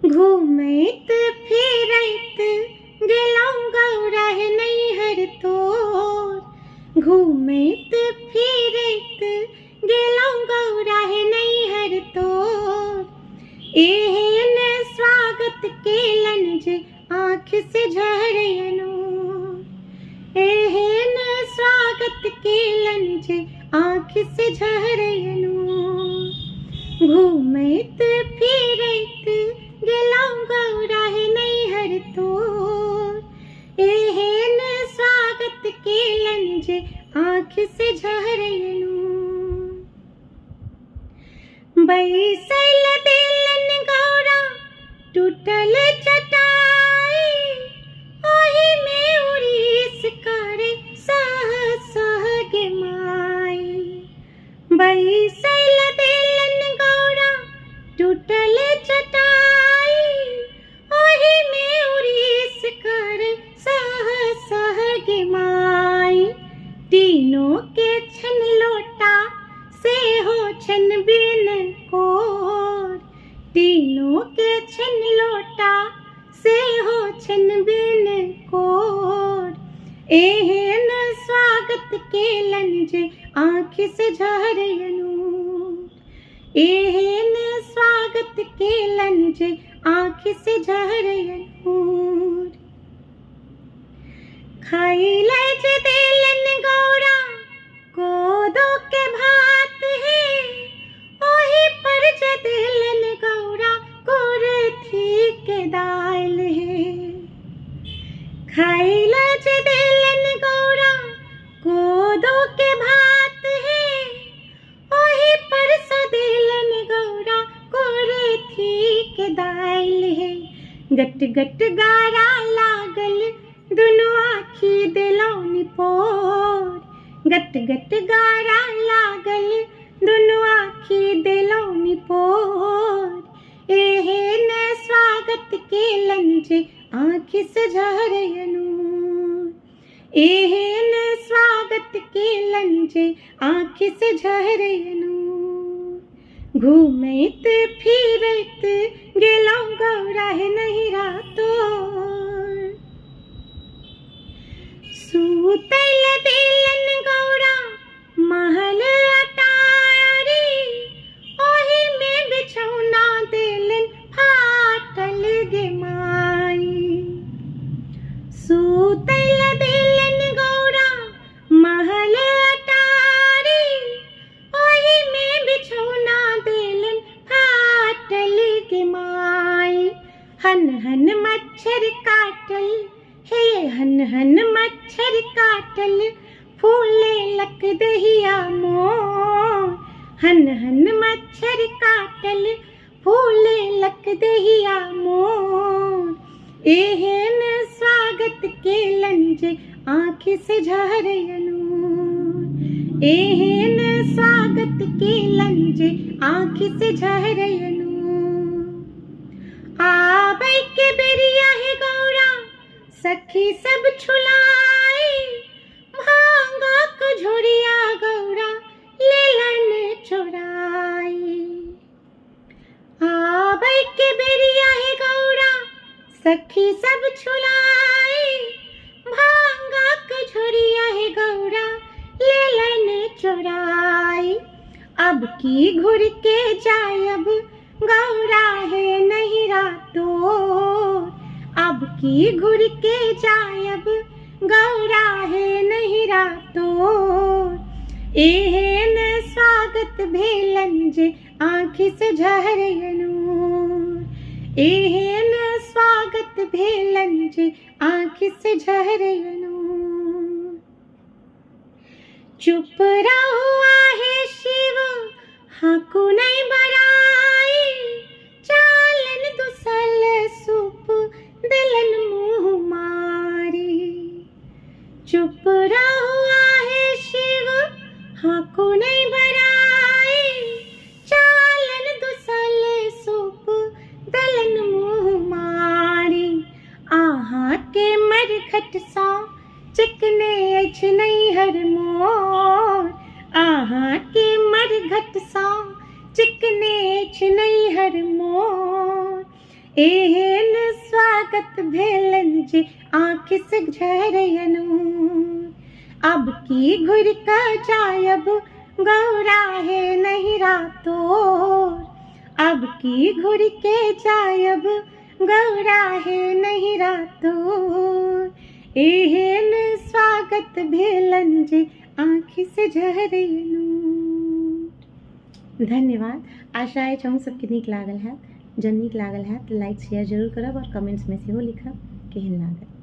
घूमैत फिरैत गेलहुँ गौरा नैहर तोर। घूमैत फिरैत गेलहुँ गौरा नैहर तोर। एहन स्वागत केलन जे आँख से झरयनो। एहन स्वागत केलन जे आँख से झरयनो। घूमैत फिरैत गेलहुँ गौरा नैहर तोर। एहन स्वागत केलन जे आँख से झरयनो। बैसल देलन गौरा टूटल चटाई। ओहि में उड़ीस करे सह सह गे माई। बैसल देलन गौरा टूटल चटाई। ओहि में उड़ीस करे सह सह गे माई। तीनों के छन लोटा से हो छन बिन कोर। तीनों के छन लोटा से हो छन बिन कोर। एहन स्वागत केलन जे आँख से झरयनो। एहन स्वागत केलन जे आँख से झरयनो। खाइले जे देलन गौरा कोदो के भात है। ओहि पर जे देलन गौरा कुर्थी के दाल है। खाइले जे देलन गौरा कोदो के भात है। ओहि पर से देलन गौरा कुर्थी के दाल है। गट गट गारा लागल दुनु आँखी देलौनी पोर। गट गट गारा लागल दुनु आँखी देलौनी पोर। एहन स्वागत केलन जे आँख से झरयनो। एहन स्वागत केलन जे आँख से झरयनो। घूमैत फिरैत गेलहुँ गौरा नैहरा तोर। सूतैल देलन गौरा महल अटारी। ओहि में बिछौना देलन फाटल गे माई। सूतैल देलन गौरा महल अटारी। ओहि में बिछौना देलन फाटल गे माई। हन हन मच्छर काटल हे हन हन मच्छर काटल फूले लक दहिया मोर। हन हन मच्छर काटल फूले लक दहिया मोर। एहन स्वागत केलन जे आँख से झरयनो। एहन स्वागत केलन जे आँख से झरयनो। आबै के बेरिया है गौरा सखी सब छुलाई। भांगा को झोरिया गौरा लेलन चोराई। आबै के बेरिया है गौरा सखी सब छुलाई। भांगा को झोरिया है गौरा लेलन चोराई। अब की घुर के जायब गौरा है नैहरा तोर। अब की घुर के जायब गौरा है नैहरा तोर। एहन स्वागत भेलन जे आँख से झरयनो। एहन स्वागत भेलन जे आँख से झरयनो। चुप रहुआ है शिव हाकु नहीं बराई। चालन दुसल सूप दिलन मुँह मारी। चुप रहुआ है शिव हाकु नहीं बराई। चालन दुसल सूप दिलन मुँह मारी। आहाँ के मरघट सा चिकने अछ नैहर मोर। आहाँ के मरघट सा चिकने अछ नैहर मोर। एहन स्वागत भेलन जे आँखि से झरयनु। अब की घुर का जायब गौरा है नहीं रातोर। अब की घुर के जायब गौरा है नहीं रातोर। एहन स्वागत भेलन जे आँखि से झरयनु। धन्यवाद। आशा है हम सबके नीक लागल है। जब नीक लागल है तो लाइक शेयर जरूर करब और कमेंट्स में सेहो लिखब केहन लागल।